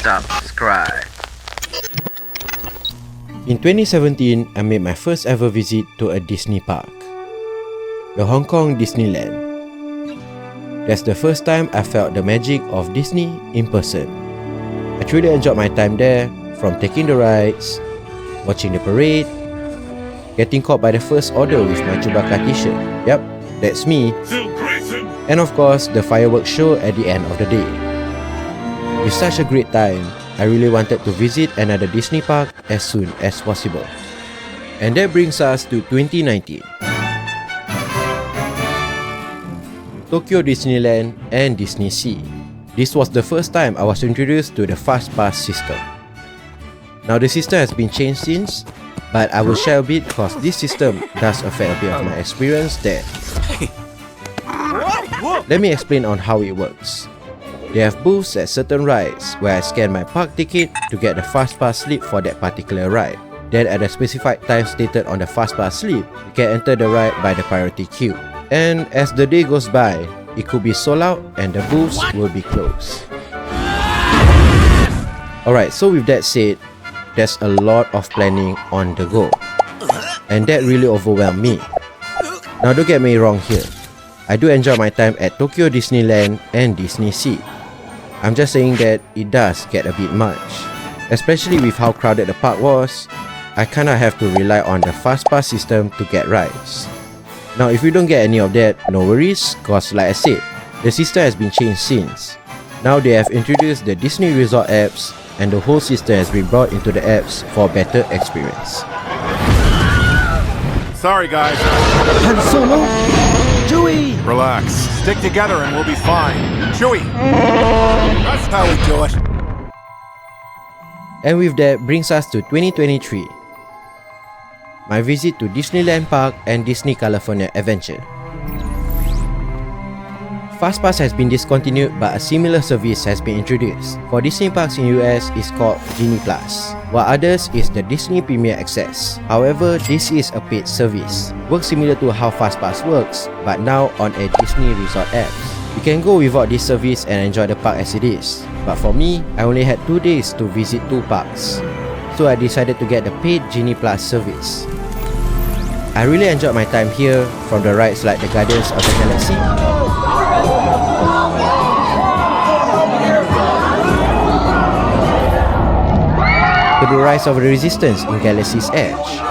subscribe. In 2017, I made my first ever visit to a Disney park, the Hong Kong Disneyland. That's the first time I felt the magic of Disney in person. I truly enjoyed my time there, from taking the rides, watching the parade, getting caught by the first order with my Chewbacca t-shirt. Yep, that's me. And of course, the fireworks show at the end of the day. With such a great time, I really wanted to visit another Disney park as soon as possible. And that brings us to 2019. Tokyo Disneyland and Disney Sea. This was the first time I was introduced to the FastPass system. Now the system has been changed since, but I will share a bit because this system does affect a bit of my experience there. Let me explain on how it works. They have booths at certain rides where I scan my park ticket to get the FastPass slip for that particular ride. Then at a specified time stated on the FastPass slip, you can enter the ride by the priority queue. And as the day goes by, it could be sold out and the booths will be closed. Alright, so with that said, there's a lot of planning on the go. And that really overwhelmed me. Now don't get me wrong here. I do enjoy my time at Tokyo Disneyland and Disney Sea. I'm just saying that it does get a bit much. Especially with how crowded the park was, I kinda have to rely on the FastPass system to get rides. Now if you don't get any of that, no worries, cause like I said, the system has been changed since. Now they have introduced the Disney Resort apps and the whole system has been brought into the apps for a better experience. Sorry guys. Han Solo? Chewie! Relax. Stick together and we'll be fine. Chewie! That's how we do it. And with that brings us to 2023. My visit to Disneyland Park and Disney California Adventure. FastPass has been discontinued but a similar service has been introduced. For Disney parks in US is called Genie Plus, while others is the Disney Premier Access. However, this is a paid service. Works similar to how FastPass works, but now on a Disney Resort apps. You can go without this service and enjoy the park as it is. But for me, I only had 2 days to visit 2 parks. So I decided to get the paid Genie Plus service. I really enjoyed my time here, from the rides like the Guardians of the Galaxy, to the Rise of the Resistance in Galaxy's Edge,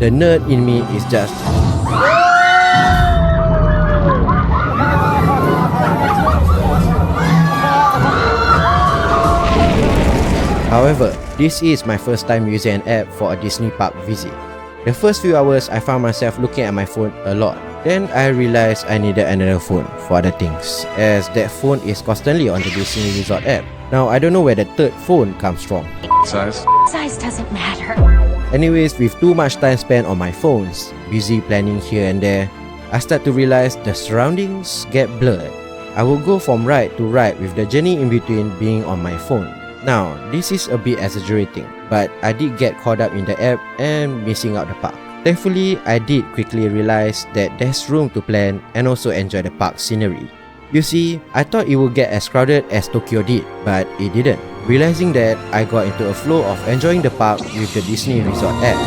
the nerd in me is just However, this is my first time using an app for a Disney park visit. The first few hours, I found myself looking at my phone a lot. Then I realized I needed another phone for other things, as that phone is constantly on the Disney Resort app. Now, I don't know where the third phone comes from. Size? Size doesn't matter. Anyways, with too much time spent on my phones, busy planning here and there, I start to realize the surroundings get blurred. I will go from ride to ride with the journey in between being on my phone. Now, this is a bit exaggerating, but I did get caught up in the app and missing out the park. Thankfully, I did quickly realize that there's room to plan and also enjoy the park scenery. You see, I thought it would get as crowded as Tokyo did, but it didn't. Realizing that, I got into a flow of enjoying the park with the Disney Resort app.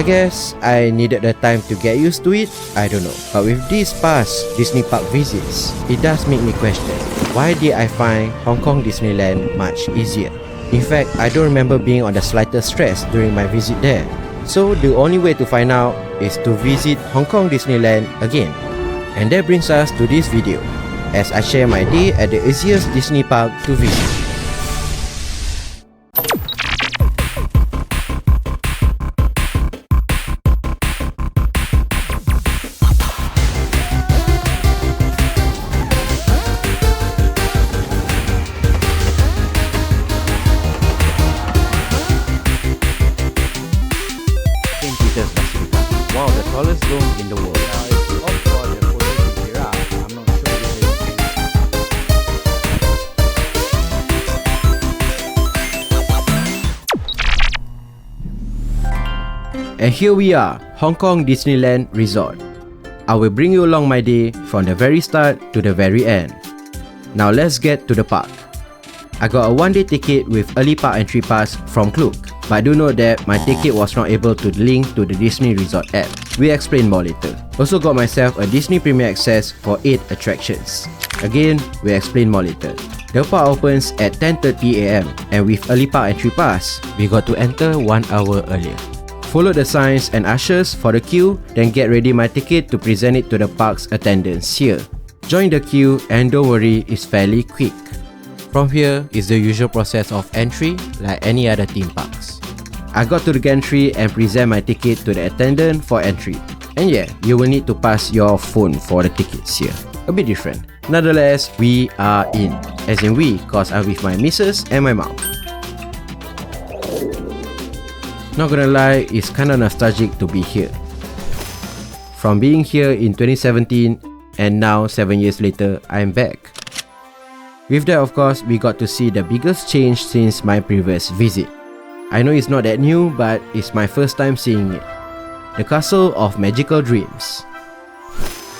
I guess I needed the time to get used to it, I don't know. But with these past Disney park visits, it does make me question, why did I find Hong Kong Disneyland much easier? In fact, I don't remember being on the slightest stress during my visit there. So the only way to find out is to visit Hong Kong Disneyland again. And that brings us to this video, as I share my day at the easiest Disney park to visit. St. Peter's Basilica. one of the tallest domes in the world. Now, if you opt for the photo giraffe, I'm not sure whether And here we are, Hong Kong Disneyland Resort. I will bring you along my day from the very start to the very end. Now let's get to the park. I got a one-day ticket with early park entry pass from Klook, but do note that my ticket was not able to link to the Disney Resort app. We explain more later. Also got myself a Disney Premier Access for 8 attractions. Again, we explain more later. The park opens at 10:30 AM and with early park entry pass, we got to enter 1 hour earlier. Follow the signs and ushers for the queue, then get ready my ticket to present it to the park's attendants here. Join the queue and don't worry, it's fairly quick. From here is the usual process of entry like any other theme parks. I got to the gantry and present my ticket to the attendant for entry. And yeah, you will need to pass your phone for the tickets here. A bit different. Nonetheless, we are in. As in we, cause I'm with my missus and my mom. Not gonna lie, it's kinda nostalgic to be here. From being here in 2017 and now 7 years later, I'm back. With that, of course, we got to see the biggest change since my previous visit. I know it's not that new, but it's my first time seeing it. The Castle of Magical Dreams.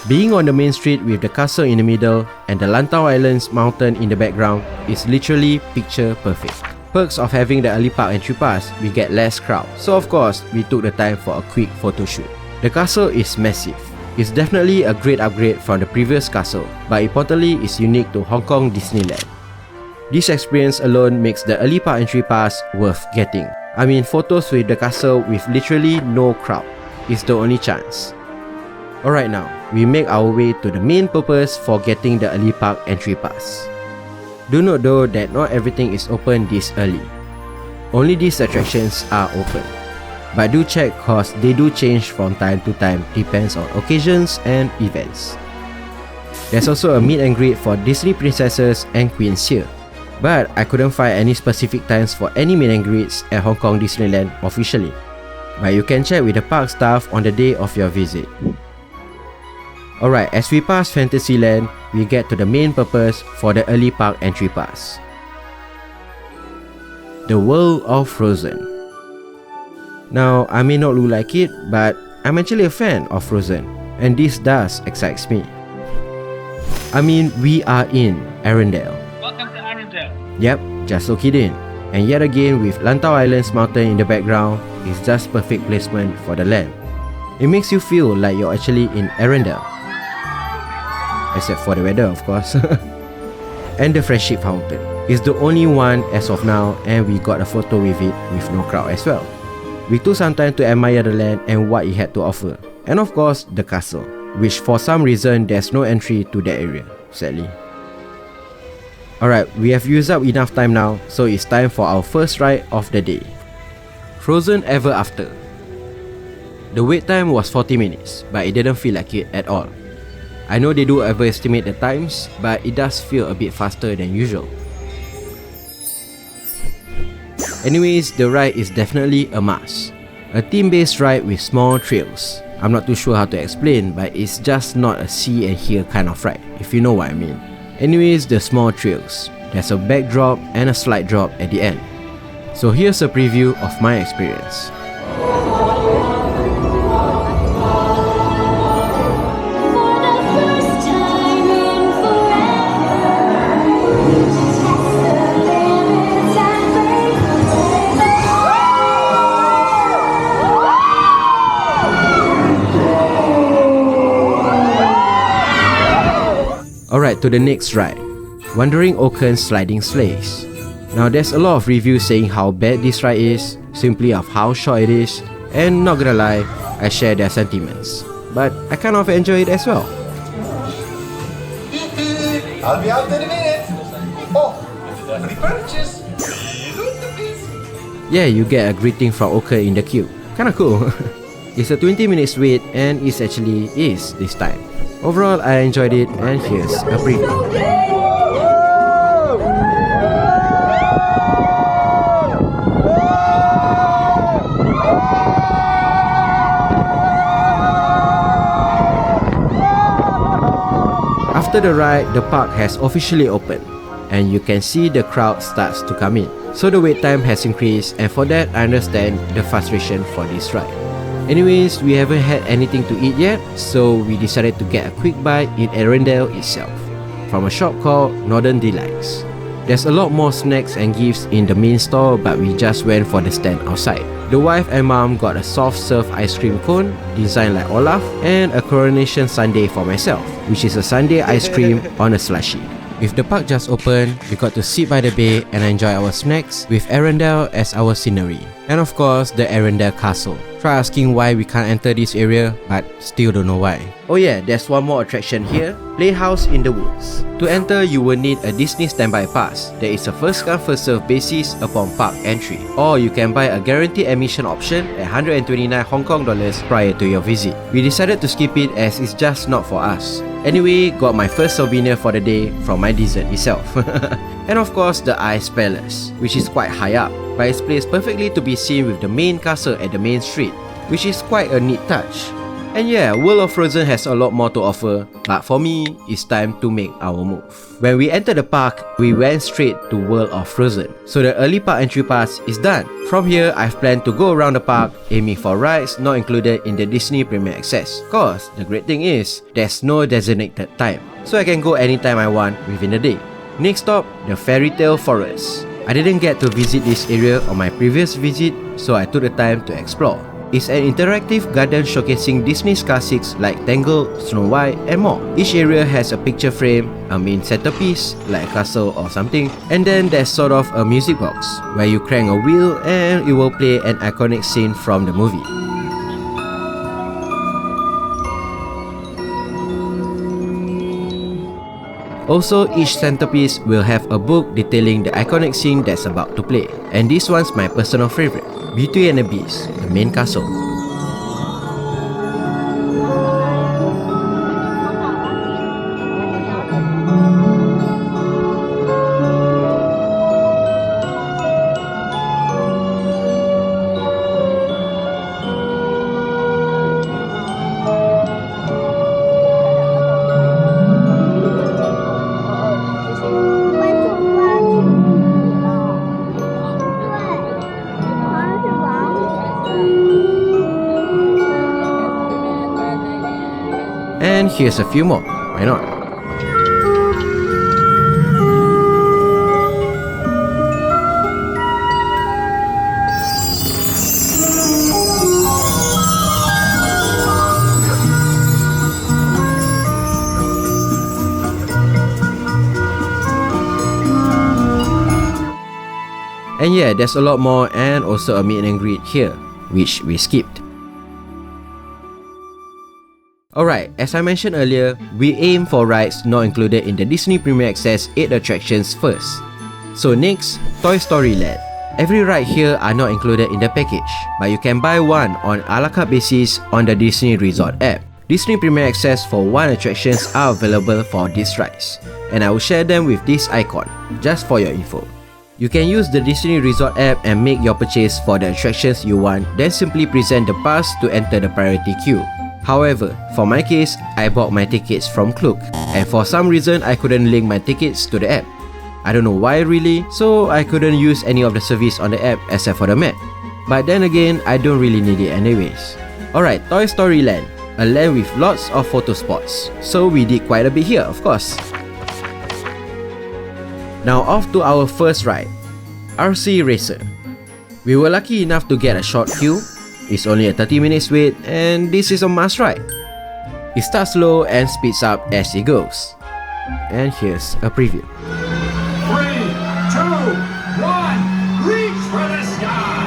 Being on the main street with the castle in the middle and the Lantau Islands mountain in the background is literally picture perfect. Perks of having the early park entry pass, we get less crowd, so of course, we took the time for a quick photo shoot. The castle is massive. It's definitely a great upgrade from the previous castle, but importantly, it's unique to Hong Kong Disneyland. This experience alone makes the early park entry pass worth getting. I mean, photos with the castle with literally no crowd is the only chance. Alright, now, we make our way to the main purpose for getting the early park entry pass. Do note though that not everything is open this early. Only these attractions are open. But do check cause they do change from time to time, depends on occasions and events. There's also a meet and greet for Disney princesses and queens here. But I couldn't find any specific times for any meet and greets at Hong Kong Disneyland officially. But you can check with the park staff on the day of your visit. Alright, as we pass Fantasyland, we get to the main purpose for the early park entry pass. The World of Frozen. Now, I may not look like it, but I'm actually a fan of Frozen, and this does excite me. I mean, we are in Arendelle. Welcome to Arendelle. Yep, just look it in. And yet again with Lantau Islands mountain in the background, it's just perfect placement for the land. It makes you feel like you're actually in Arendelle. Except for the weather, of course. And the Friendship Fountain is the only one as of now, and we got a photo with it with no crowd as well. We took some time to admire the land and what it had to offer. And of course, the castle, which for some reason there's no entry to that area, sadly. Alright, we have used up enough time now, so it's time for our first ride of the day. Frozen Ever After. The wait time was 40 minutes, but it didn't feel like it at all. I know they do overestimate the times, but it does feel a bit faster than usual. Anyways, the ride is definitely a must. A theme-based ride with small trails. I'm not too sure how to explain, but it's just not a see and hear kind of ride, if you know what I mean. Anyways, the small trails. There's a backdrop and a slide drop at the end. So here's a preview of my experience. Alright, to the next ride, Wandering Oaken's Sliding Sleighs. Now there's a lot of reviews saying how bad this ride is, simply of how short it is, and not gonna lie, I share their sentiments. But I kind of enjoy it as well. I'll be out in a minute. Oh, repurchase. Yeah, you get a greeting from Oaken in the queue. Kinda cool. It's a 20 minutes wait and it actually is this time. Overall, I enjoyed it and here's a preview. After the ride, the park has officially opened, and you can see the crowd starts to come in. So the wait time has increased, and for that I understand the frustration for this ride. Anyways, we haven't had anything to eat yet, so we decided to get a quick bite in Arendelle itself, from a shop called Northern Delights. There's a lot more snacks and gifts in the main store, but we just went for the stand outside. The wife and mom got a soft serve ice cream cone designed like Olaf, and a coronation sundae for myself, which is a sundae ice cream on a slushie. With the park just open, we got to sit by the bay and enjoy our snacks with Arendelle as our scenery. And of course, the Arendelle Castle. Try asking why we can't enter this area, but still don't know why. Oh yeah, there's one more attraction here, Playhouse in the Woods. To enter, you will need a Disney standby pass. There is a first come first serve basis upon park entry. Or you can buy a guaranteed admission option at 129 Hong Kong dollars prior to your visit. We decided to skip it as it's just not for us. Anyway, got my first souvenir for the day from my dessert itself. And of course, the Ice Palace, which is quite high up, but it's placed perfectly to be seen with the main castle at the main street, which is quite a neat touch. And yeah, World of Frozen has a lot more to offer, but for me, it's time to make our move. When we entered the park, we went straight to World of Frozen, so the early park entry pass is done. From here, I've planned to go around the park, aiming for rides not included in the Disney Premier Access. Cause the great thing is, there's no designated time, so I can go anytime I want within the day. Next stop, the Fairy Tale Forest. I didn't get to visit this area on my previous visit, so I took the time to explore. It's an interactive garden showcasing Disney's classics like Tangled, Snow White, and more. Each area has a picture frame, a main centerpiece, like a castle or something, and then there's sort of a music box, where you crank a wheel and it will play an iconic scene from the movie. Also, each centerpiece will have a book detailing the iconic scene that's about to play. And this one's my personal favorite, Beauty and the Beast, the main castle. And here's a few more, why not? And yeah, there's a lot more and also a meet and greet here, which we skipped. Alright, as I mentioned earlier, we aim for rides not included in the Disney Premier Access 8 attractions first. So next, Toy Story Land. Every ride here are not included in the package, but you can buy one on a la carte basis on the Disney Resort app. Disney Premier Access for one attractions are available for these rides, and I will share them with this icon, just for your info. You can use the Disney Resort app and make your purchase for the attractions you want, then simply present the pass to enter the priority queue. However, for my case, I bought my tickets from Klook, and for some reason I couldn't link my tickets to the app. I don't know why really, so I couldn't use any of the service on the app except for the map. But then again, I don't really need it anyways. Alright, Toy Story Land, a land with lots of photo spots, so we did quite a bit here of course. Now off to our first ride, RC Racer. We were lucky enough to get a short queue. It's only a 30 minutes wait, and this is a must ride. It starts slow and speeds up as it goes. And here's a preview. 3, 2, 1, reach for the sky!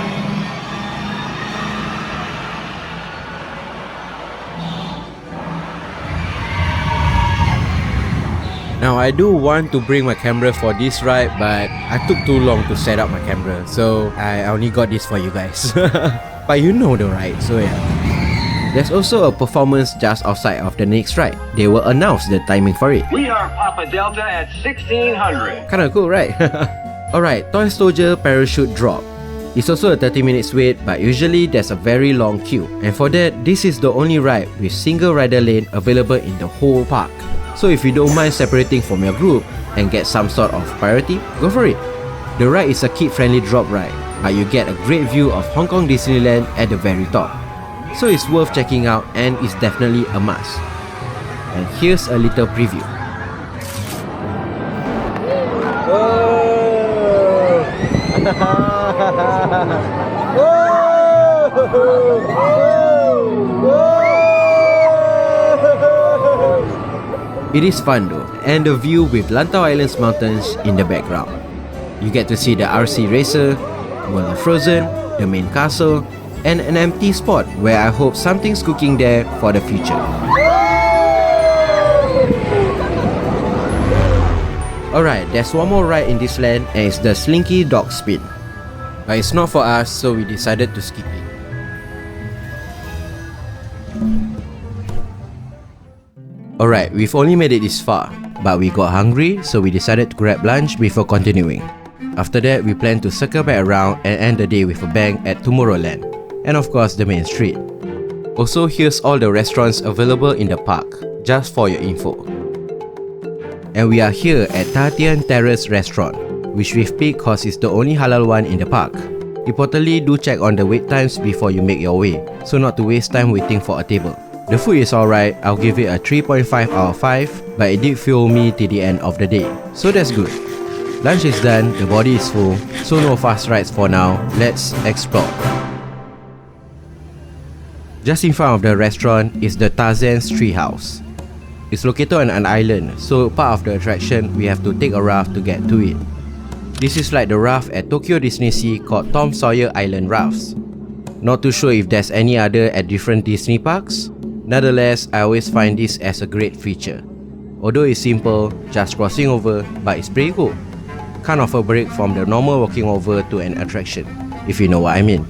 Now I do want to bring my camera for this ride, but I took too long to set up my camera, so I only got this for you guys. But you know the ride, so yeah. There's also a performance just outside of the next ride. They will announce the timing for it. We are Papa Delta at 1600. Kinda cool, right? Alright, Toy Soldier Parachute Drop. It's also a 30 minutes wait, but usually there's a very long queue. And for that, this is the only ride with single rider lane available in the whole park. So if you don't mind separating from your group and get some sort of priority, go for it. The ride is a kid-friendly drop ride, but you get a great view of Hong Kong Disneyland at the very top. So it's worth checking out and it's definitely a must. And here's a little preview. It is fun though, and the view with Lantau Island's mountains in the background. You get to see the RC Racer, World of Frozen, the main castle, and an empty spot where I hope something's cooking there for the future. Alright, there's one more ride in this land and it's the Slinky Dog Spin. But it's not for us, so we decided to skip it. Alright, we've only made it this far, but we got hungry, so we decided to grab lunch before continuing. After that, we plan to circle back around and end the day with a bang at Tomorrowland, and of course the main street. Also, here's all the restaurants available in the park, just for your info. And we are here at Tarzan Terrace Restaurant, which we've picked cause it's the only halal one in the park. Reportedly, do check on the wait times before you make your way, so not to waste time waiting for a table. The food is alright, I'll give it a 3.5 out of 5, but it did fuel me till the end of the day, so that's good. Lunch is done, the body is full, so no fast rides for now, let's explore. Just in front of the restaurant is the Tarzan's Treehouse. It's located on an island, so part of the attraction we have to take a raft to get to it. This is like the raft at Tokyo Disney Sea called Tom Sawyer Island Rafts. Not too sure if there's any other at different Disney parks. Nonetheless, I always find this as a great feature. Although it's simple, just crossing over, but it's pretty cool. Kind of a break from the normal walking over to an attraction, if you know what I mean.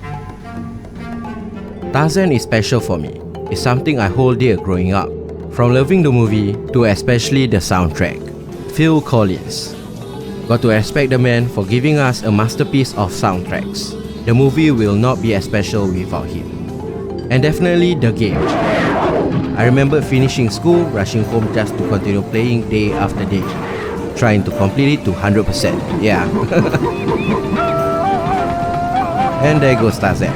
Tarzan is special for me. It's something I hold dear growing up. From loving the movie to especially the soundtrack. Phil Collins. Got to respect the man for giving us a masterpiece of soundtracks. The movie will not be as special without him. And definitely the game. I remember finishing school, rushing home just to continue playing day after day, trying to complete it to 100%, yeah. And there goes Tarzan.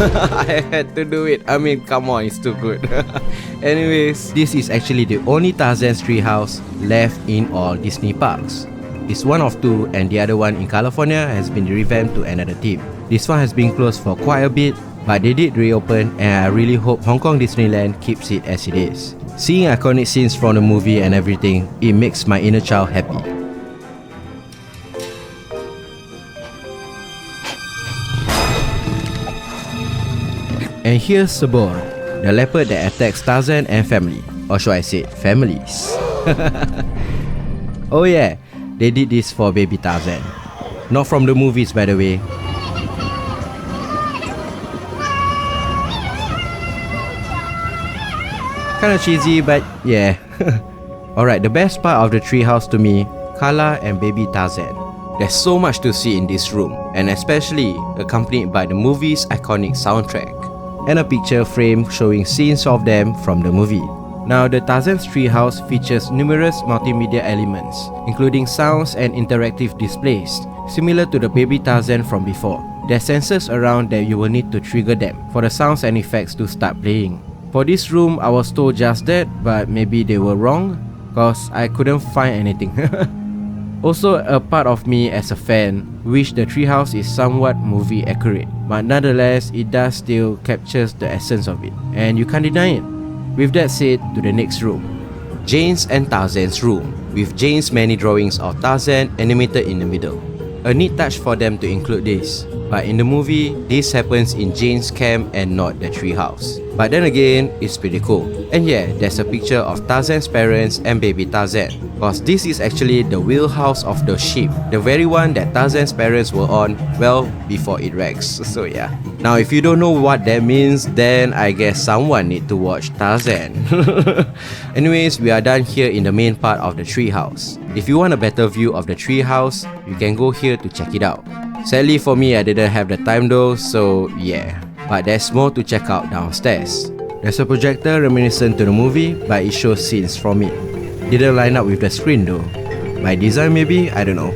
I had to do it. I mean, come on, it's too good. Anyways, this is actually the only Tarzan's Treehouse left in all Disney parks. It's one of two, and the other one in California has been revamped to another theme. This one has been closed for quite a bit, but they did reopen, and I really hope Hong Kong Disneyland keeps it as it is. Seeing iconic scenes from the movie and everything, it makes my inner child happy. And here's Sabor, the leopard that attacks Tarzan and family, or should I say, families. Oh yeah, they did this for baby Tarzan. Not from the movies, by the way. Kinda cheesy, but yeah. Alright, the best part of the treehouse to me, Kala and baby Tarzan. There's so much to see in this room, and especially accompanied by the movie's iconic soundtrack, and a picture frame showing scenes of them from the movie. Now, the Tarzan's Treehouse features numerous multimedia elements, including sounds and interactive displays, similar to the baby Tarzan from before. There are sensors around that you will need to trigger them for the sounds and effects to start playing. For this room, I was told just that, but maybe they were wrong, cause I couldn't find anything. Also, a part of me as a fan wish the treehouse is somewhat movie accurate, but nonetheless, it does still captures the essence of it, and you can't deny it. With that said, to the next room, Jane's and Tarzan's room, with Jane's many drawings of Tarzan animated in the middle. A neat touch for them to include this. but in the movie, this happens in Jane's camp and not the treehouse. But then again, it's pretty cool. And yeah, there's a picture of Tarzan's parents and baby Tarzan, cause this is actually the wheelhouse of the ship, the very one that Tarzan's parents were on, well, before it wrecks. So yeah. Now if you don't know what that means, then I guess someone need to watch Tarzan. Anyways, we are done here in the main part of the treehouse. If you want a better view of the treehouse, you can go here to check it out. Sadly for me, I didn't have the time though, so yeah. But there's more to check out downstairs. There's a projector reminiscent to the movie, but it shows scenes from it. Didn't line up with the screen though. By design maybe, I don't know.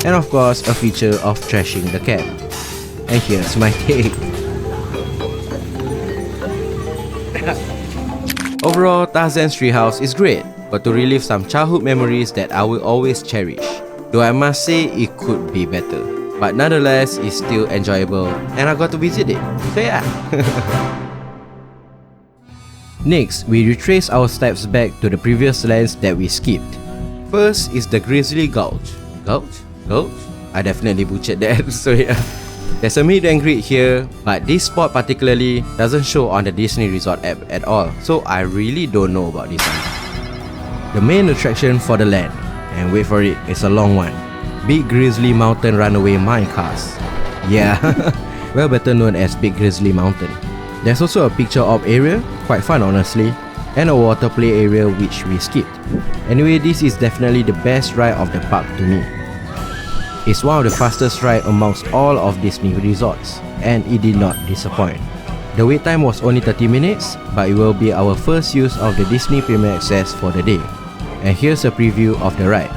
And of course, a feature of trashing the camp. And here's my take. Overall, Tarzan's treehouse is great, but to relive some childhood memories that I will always cherish. Though I must say it could be better, but nonetheless it's still enjoyable and I got to visit it, so yeah. Next, we retrace our steps back to the previous lands that we skipped. First is the Grizzly Gulch. Gulch? I definitely butchered that, so yeah. There's a meet and greet here, but this spot particularly doesn't show on the Disney Resort app at all, so I really don't know about this one. The main attraction for the land, and wait for it, it's a long one. Big Grizzly Mountain Runaway Mine Cars. Yeah, well better known as Big Grizzly Mountain. There's also a picture op area, quite fun honestly, and a water play area which we skipped. Anyway, this is definitely the best ride of the park to me. It's one of the fastest rides amongst all of Disney resorts, and it did not disappoint. The wait time was only 30 minutes, but it will be our first use of the Disney Premier Access for the day. And here's a preview of the ride.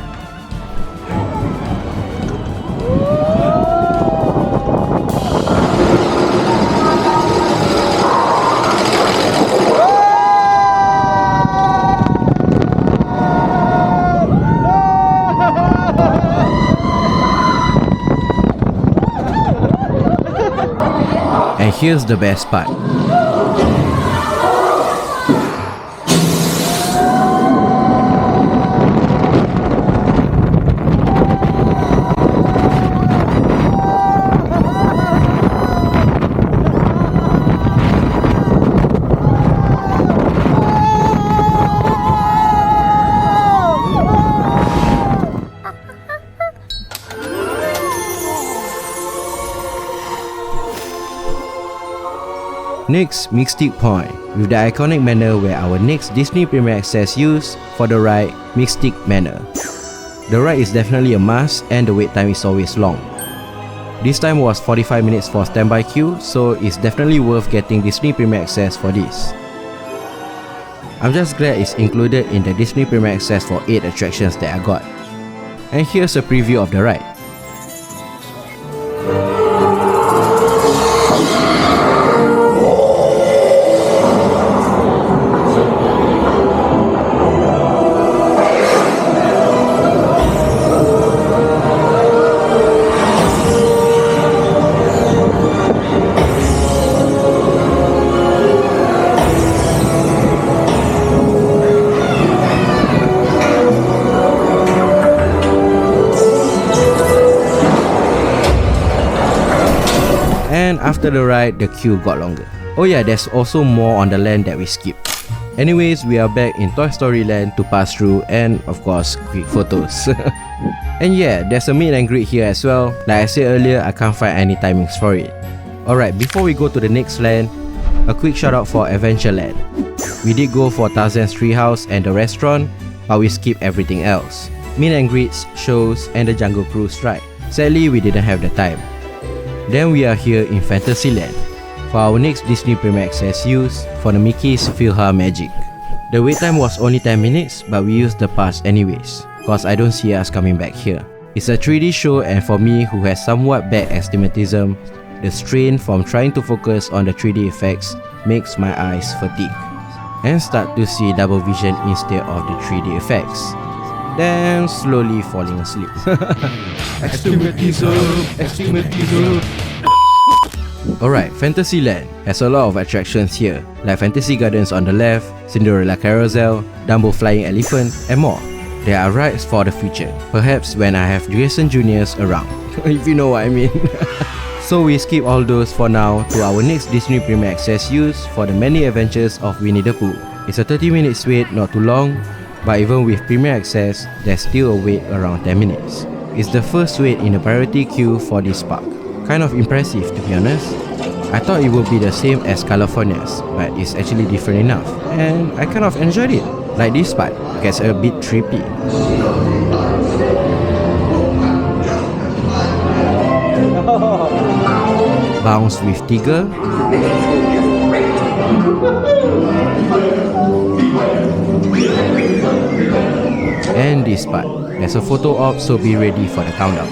And here's the best part. Next, Mystic Point, with the iconic manor where our next Disney Premier Access used for the ride, Mystic Manor. The ride is definitely a must and the wait time is always long. This time was 45 minutes for standby queue, so it's definitely worth getting Disney Premier Access for this. I'm just glad it's included in the Disney Premier Access for 8 attractions that I got. And here's a preview of the ride. And after the ride, the queue got longer. Oh yeah, there's also more on the land that we skipped. Anyways, we are back in Toy Story Land to pass through and of course, quick photos. And yeah, there's a meet and greet here as well. Like I said earlier, I can't find any timings for it. Alright, before we go to the next land, a quick shout out for Adventureland. We did go for Tarzan's treehouse and the restaurant, but we skipped everything else. Meet and greets, shows, and the Jungle Cruise ride. Sadly, we didn't have the time. Then we are here in Fantasyland for our next Disney Premier Access use for the Mickey's PhilharMagic. The wait time was only 10 minutes, but we used the pass anyways, cause I don't see us coming back here. It's a 3D show, and for me who has somewhat bad astigmatism, the strain from trying to focus on the 3D effects makes my eyes fatigue and start to see double vision instead of the 3D effects. Then slowly falling asleep. Astigmatism. Alright, Fantasyland has a lot of attractions here, like Fantasy Gardens on the left, Cinderella Carousel, Dumbo Flying Elephant, and more. there are rides for the future, perhaps when I have Jason Jr.'s around, if you know what I mean. So we skip all those for now to our next Disney Premier Access use for the many adventures of Winnie the Pooh. It's a 30-minute wait, not too long, but even with Premier Access, there's still a wait around 10 minutes. It's the first wait in the priority queue for this park. Kind of impressive, to be honest. I thought it would be the same as California's, but it's actually different enough, and I kind of enjoyed it. Like this part, gets a bit trippy. Bounce with Tiger. And this part, there's a photo op, so be ready for the countdown.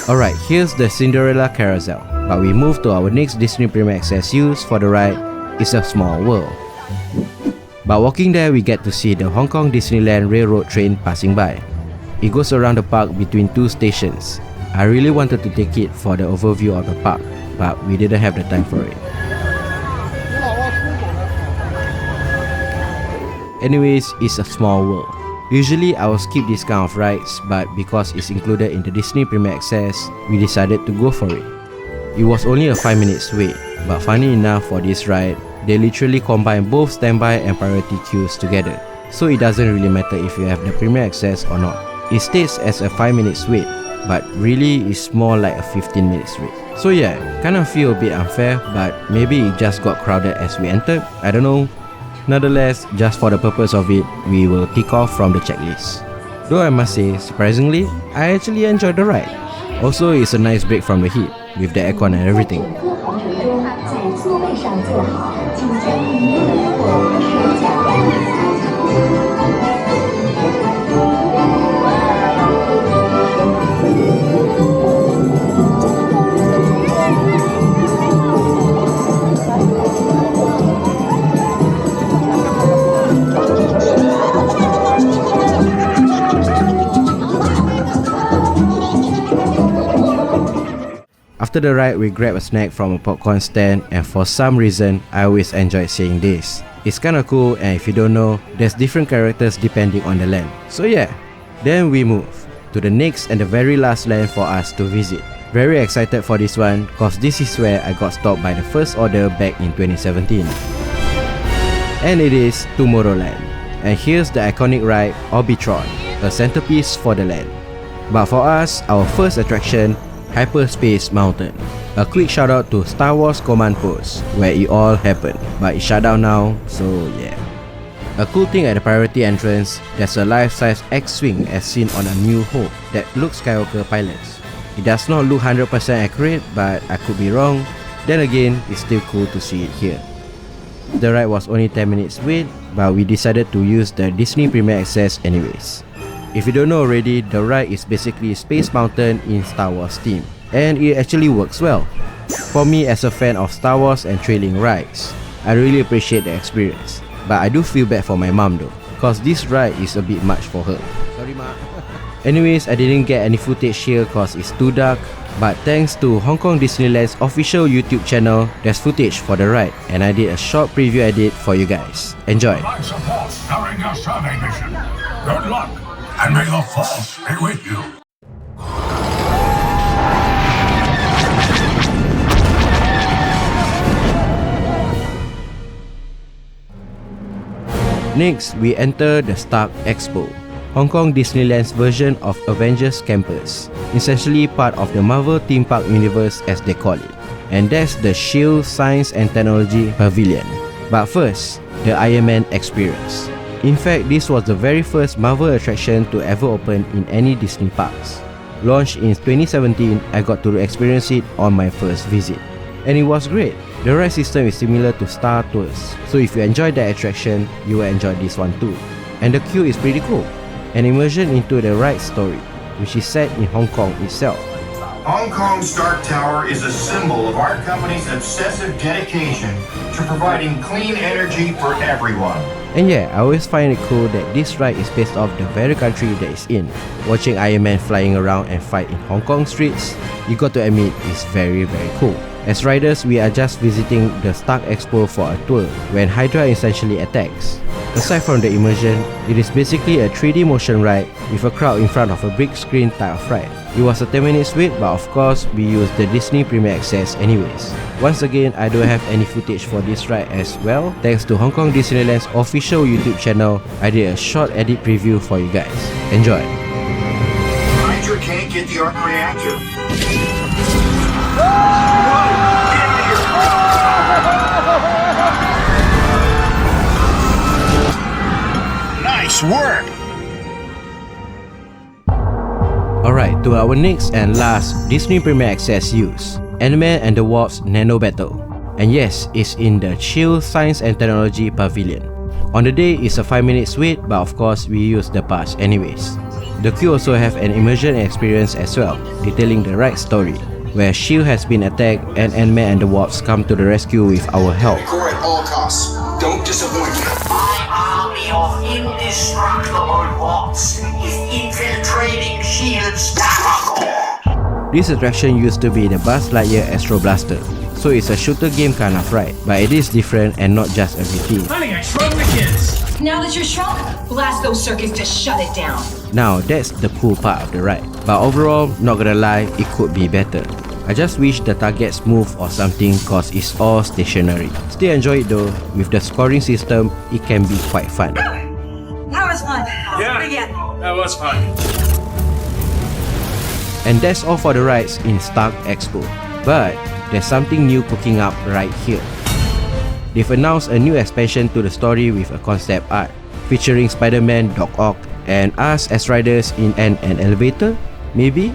Alright, here's the Cinderella Carousel, but we move to our next Disney Premier Access use for the ride. It's a Small World. By walking there, we get to see the Hong Kong Disneyland railroad train passing by. It goes around the park between two stations. I really wanted to take it for the overview of the park, but we didn't have the time for it. Anyways, it's a small world. Usually I will skip this kind of rides, but because it's included in the Disney Premier Access, we decided to go for it. It was only a 5 minutes wait, but funny enough for this ride, they literally combine both standby and priority queues together. So it doesn't really matter if you have the Premier Access or not. It states as a 5 minutes wait, but really it's more like a 15 minutes wait. So yeah, kind of feel a bit unfair, but maybe it just got crowded as we entered, I don't know. Nonetheless, just for the purpose of it, we will tick off from the checklist. Though I must say, surprisingly, I actually enjoyed the ride. Also, it's a nice break from the heat, with the aircon and everything. After the ride, we grab a snack from a popcorn stand, and for some reason, I always enjoyed seeing this. It's kinda cool, and if you don't know, there's different characters depending on the land. So yeah, then we move to the next and the very last land for us to visit. Very excited for this one, cause this is where I got stopped by the first order back in 2017. And it is Tomorrowland. And here's the iconic ride, Orbitron, a centerpiece for the land. But for us, our first attraction, Hyperspace Mountain. A quick shout out to Star Wars Command Post, where it all happened, but it's shut down now, so yeah. A cool thing at the priority entrance, there's a life-size X-Wing as seen on A New Hope that Luke Skywalker pilots. It does not look 100% accurate, but I could be wrong. Then again, it's still cool to see it here. The ride was only 10 minutes wait, but we decided to use the Disney Premier Access anyways. If you don't know already, the ride is basically Space Mountain in Star Wars theme, and it actually works well. For me as a fan of Star Wars and trailing rides, I really appreciate the experience. But I do feel bad for my mom though, cause this ride is a bit much for her. Sorry ma. Anyways, I didn't get any footage here cause it's too dark, but thanks to Hong Kong Disneyland's official YouTube channel, there's footage for the ride, and I did a short preview edit for you guys. Enjoy! Life support during your survey mission. Good luck, and may the Force be with you. Next, we enter the Stark Expo, Hong Kong Disneyland's version of Avengers Campus, essentially part of the Marvel theme park universe as they call it. And that's the SHIELD Science and Technology Pavilion. But first, the Iron Man experience. In fact, this was the very first Marvel attraction to ever open in any Disney parks. Launched in 2017, I got to experience it on my first visit. And it was great. The ride system is similar to Star Tours, so if you enjoyed that attraction, you will enjoy this one too. And the queue is pretty cool. An immersion into the ride story, which is set in Hong Kong itself. Hong Kong Stark Tower is a symbol of our company's obsessive dedication to providing clean energy for everyone. And yeah, I always find it cool that this ride is based off the very country that it's in. Watching Iron Man flying around and fight in Hong Kong streets, you got to admit, is very cool. As riders, we are just visiting the Stark Expo for a tour when Hydra essentially attacks. Aside from the immersion, it is basically a 3D motion ride with a crowd in front of a big screen type of ride. It was a 10-minute wait, but of course we used the Disney Premier Access anyways. Once again, I don't have any footage for this ride as well. Thanks to Hong Kong Disneyland's official YouTube channel, I did a short edit preview for you guys. Enjoy! Hydra can't get the arc reactor. Nice work! Alright, to our next and last Disney Premier Access use, Ant-Man and the Wasp Nano Battle. And yes, it's in the Chill Science and Technology Pavilion. On the day, it's a 5-minute wait, but of course we use the pass anyways. The queue also have an immersion experience as well, detailing the ride story, where S.H.I.E.L.D. has been attacked and Ant-Man and the Wasp come to the rescue with our help. Core at all costs. Don't disappoint me. My army of indestructible bots is infiltrating S.H.I.E.L.D.'s power core. This attraction used to be the Buzz Lightyear Astro Blaster, so it's a shooter game kind of ride, but it is different and not just a routine. Honey, I shrunk the kids. Now that you're shrunk, blast those circuits to shut it down. Now that's the cool part of the ride, but overall, not gonna lie, it could be better. I just wish the targets move or something cause it's all stationary. Still enjoy it though, with the scoring system, it can be quite fun. That was fun. Yeah, Again. that was fun. And that's all for the rides in Stark Expo. But there's something new cooking up right here. They've announced a new expansion to the story with a concept art featuring Spider-Man, Doc Ock, and us as riders in an elevator, maybe?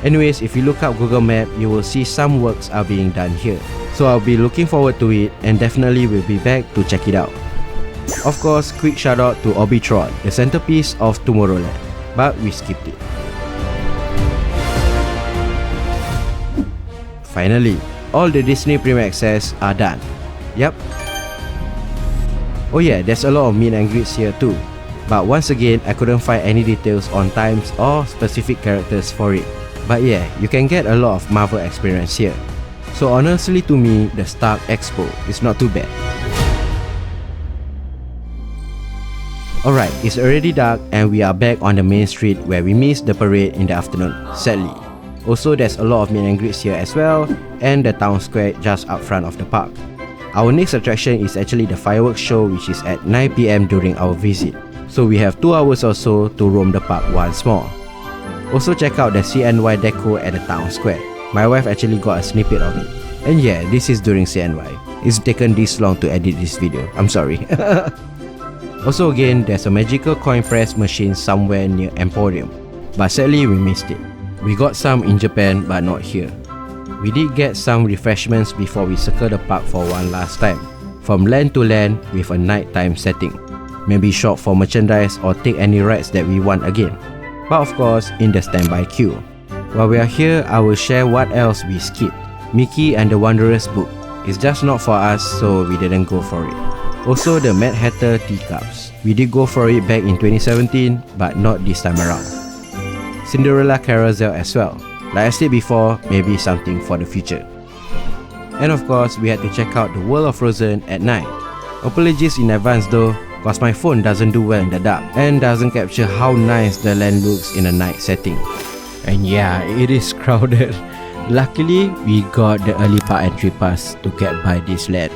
Anyways, if you look up Google Map, you will see some works are being done here. So I'll be looking forward to it and definitely will be back to check it out. Of course, quick shout out to Orbitron, the centerpiece of Tomorrowland, but we skipped it. Finally, all the Disney Premier Access are done. Yep. Oh yeah, there's a lot of meet and greets here too. But once again, I couldn't find any details on times or specific characters for it. But yeah, you can get a lot of Marvel experience here. So honestly to me, the Stark Expo is not too bad. Alright, it's already dark and we are back on the main street where we missed the parade in the afternoon, sadly. Also, there's a lot of meet and greets here as well, and the town square just up front of the park. Our next attraction is actually the fireworks show, which is at 9 PM during our visit. So we have 2 hours or so to roam the park once more. Also check out the CNY deco at the town square. My wife actually got a snippet of it. And yeah, this is during CNY. It's taken this long to edit this video, I'm sorry. Also again, there's a magical coin press machine somewhere near Emporium, but sadly we missed it. We got some in Japan but not here. We did get some refreshments before we circle the park for one last time, from land to land with a nighttime setting. Maybe shop for merchandise or take any rides that we want again, but of course in the standby queue. While we are here, I will share what else we skipped. Mickey and the Wanderer's book. It's just not for us, so we didn't go for it. Also the Mad Hatter teacups. We did go for it back in 2017, but not this time around. Cinderella Carousel as well. Like I said before, maybe something for the future. And of course, we had to check out the World of Frozen at night. Apologies in advance though, cause my phone doesn't do well in the dark and doesn't capture how nice the land looks in a night setting. And yeah, it is crowded. Luckily, we got the early park entry pass to get by this land.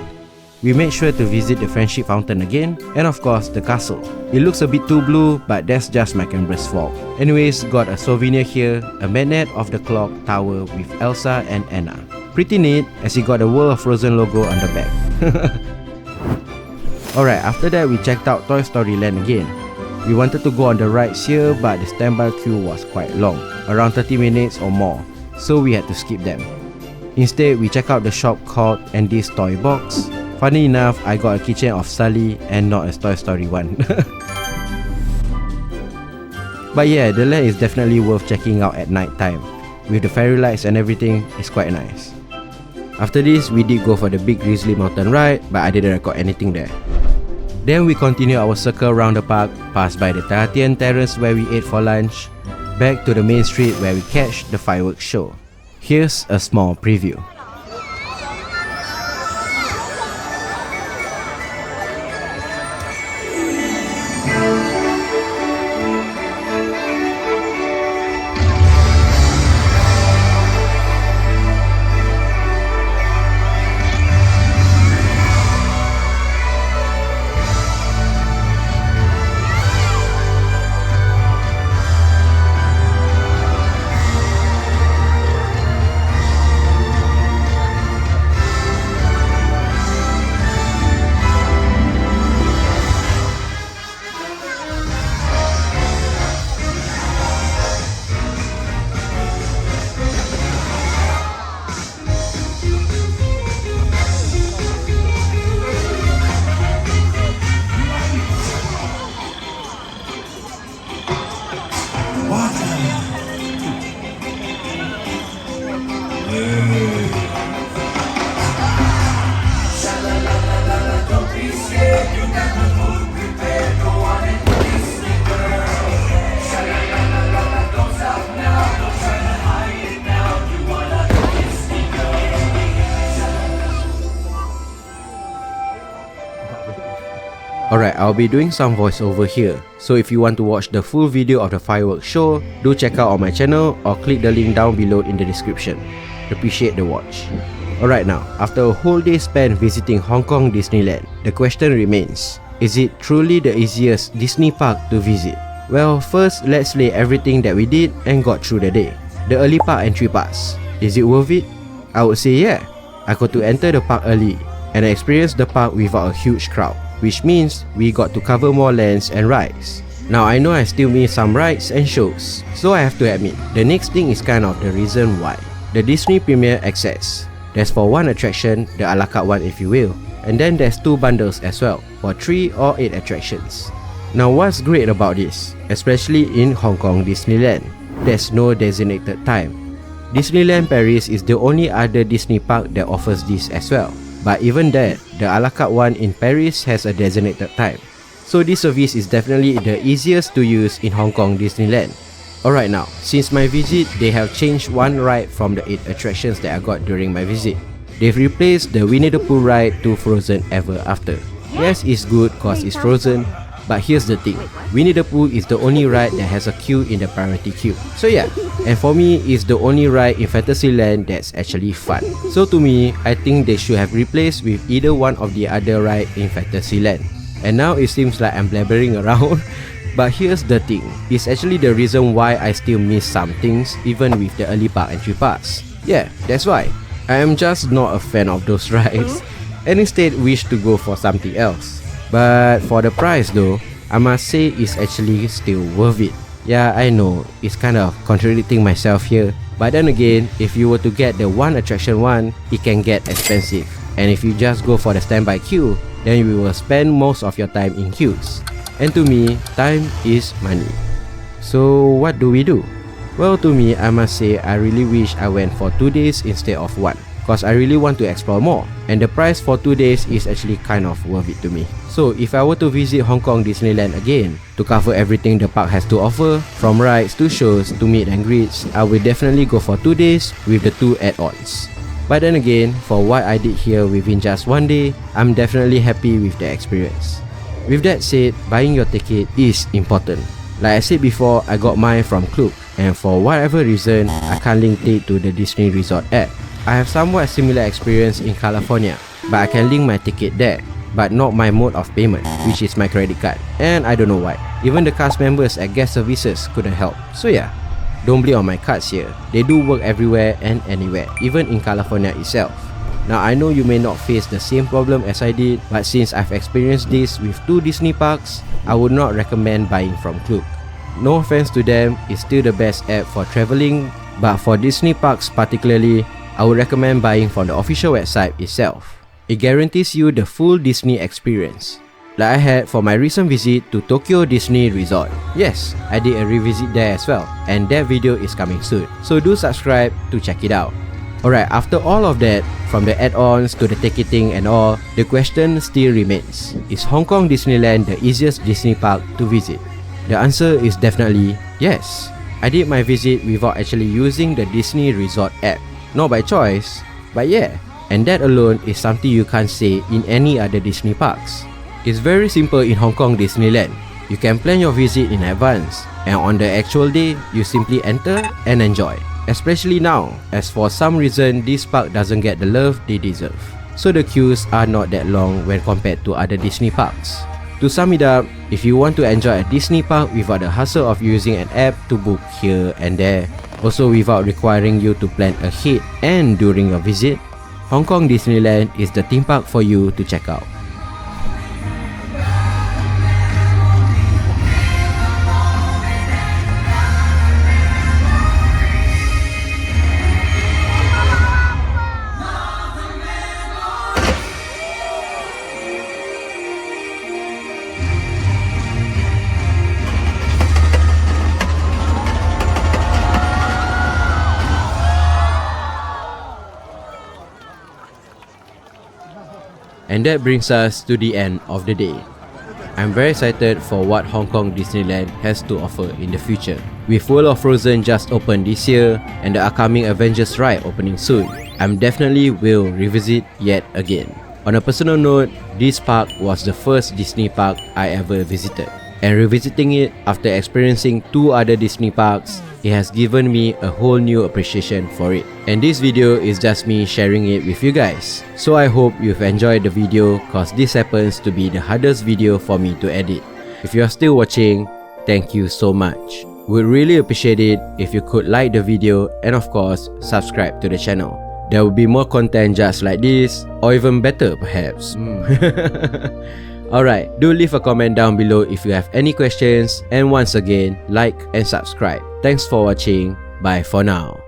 We made sure to visit the Friendship Fountain again, and of course the castle. It looks a bit too blue, but that's just my camera's fault. Anyways, got a souvenir here, a magnet of the clock tower with Elsa and Anna. Pretty neat, as it got the World of Frozen logo on the back. Alright, after that we checked out Toy Story Land again. We wanted to go on the rides here, but the standby queue was quite long, around 30 minutes or more, so we had to skip them. Instead, we checked out the shop called Andy's Toy Box. Funny enough, I got a keychain of Sully and not a Toy Story one. But yeah, the land is definitely worth checking out at night time. with the fairy lights and everything is quite nice. After this, we did go for the big Grizzly mountain ride, but I didn't record anything there. Then we continue our circle around the park, pass by the Tarzan terrace where we ate for lunch, back to the main street where we catch the fireworks show. Here's a small preview. Alright, I'll be doing some voiceover here, so if you want to watch the full video of the fireworks show, do check out on my channel or click the link down below in the description. Appreciate the watch. Alright now, after a whole day spent visiting Hong Kong Disneyland, the question remains, is it truly the easiest Disney park to visit? Well, first let's lay everything that we did and got through the day. The early park entry pass, is it worth it? I would say yeah. I got to enter the park early and I experienced the park without a huge crowd, which means we got to cover more lands and rides. Now I know I still miss some rides and shows, so I have to admit, the next thing is kind of the reason why. The Disney Premier Access. There's for one attraction, the a la carte one if you will, and then there's 2 bundles as well, for 3 or 8 attractions. Now what's great about this, especially in Hong Kong Disneyland, there's no designated time. Disneyland Paris is the only other Disney park that offers this as well. But even that, the a la carte one in Paris has a designated time. So this service is definitely the easiest to use in Hong Kong Disneyland. Alright now, since my visit, they have changed one ride from the 8 attractions that I got during my visit. They've replaced the Winnie the Pooh ride to Frozen Ever After. Yes, it's good cause it's frozen, but here's the thing, Winnie the Pooh is the only ride that has a queue in the priority queue. So yeah, and for me, it's the only ride in Fantasyland that's actually fun. So to me, I think they should have replaced with either one of the other ride in Fantasyland. And now it seems like I'm blabbering around, but here's the thing, it's actually the reason why I still miss some things even with the early park entry pass. Yeah, that's why. I am just not a fan of those rides, and instead wish to go for something else. But for the price though, I must say it's actually still worth it. Yeah, I know, it's kind of contradicting myself here, but then again, if you were to get the one attraction one, it can get expensive. And if you just go for the standby queue, then you will spend most of your time in queues. And to me, time is money. So what do we do? Well, to me, I must say I really wish I went for 2 days instead of 1, cause I really want to explore more, and the price for 2 days is actually kind of worth it to me. So if I were to visit Hong Kong Disneyland again, to cover everything the park has to offer, from rides to shows to meet and greets, I will definitely go for 2 days with the 2 add-ons. But then again, for what I did here within just 1 day, I'm definitely happy with the experience. With that said, buying your ticket is important. Like I said before, I got mine from Klook, and for whatever reason, I can't link it to the Disney Resort app. I have somewhat similar experience in California, but I can link my ticket there, but not my mode of payment, which is my credit card, and I don't know why. Even the cast members at guest services couldn't help. So yeah, don't blame on my cards here. They do work everywhere and anywhere, even in California itself. Now I know you may not face the same problem as I did, but since I've experienced this with 2 Disney parks, I would not recommend buying from Klook. No offense to them, it's still the best app for traveling, but for Disney parks particularly, I would recommend buying from the official website itself. It guarantees you the full Disney experience. like I had for my recent visit to Tokyo Disney Resort. Yes, I did a revisit there as well, and that video is coming soon, so do subscribe to check it out. Alright, after all of that, from the add-ons to the ticketing and all, the question still remains: is Hong Kong Disneyland the easiest Disney park to visit? The answer is definitely yes. I did my visit without actually using the Disney Resort app. Not by choice, but yeah. And that alone is something you can't say in any other Disney parks. It's very simple in Hong Kong Disneyland. You can plan your visit in advance, and on the actual day, you simply enter and enjoy. Especially now, as for some reason this park doesn't get the love they deserve. So the queues are not that long when compared to other Disney parks. To sum it up, if you want to enjoy a Disney park without the hassle of using an app to book here and there, also without requiring you to plan ahead and during your visit, Hong Kong Disneyland is the theme park for you to check out. And that brings us to the end of the day. I'm very excited for what Hong Kong Disneyland has to offer in the future. With World of Frozen just opened this year and the upcoming Avengers ride opening soon, I'm definitely will revisit yet again. On a personal note, this park was the first Disney park I ever visited. And revisiting it after experiencing 2 other Disney parks, it has given me a whole new appreciation for it. And this video is just me sharing it with you guys. So I hope you've enjoyed the video, cause this happens to be the hardest video for me to edit. If you are still watching, thank you so much. Would really appreciate it if you could like the video and of course subscribe to the channel. There will be more content just like this, or even better perhaps. Alright, do leave a comment down below if you have any questions, and once again, like and subscribe. Thanks for watching, bye for now.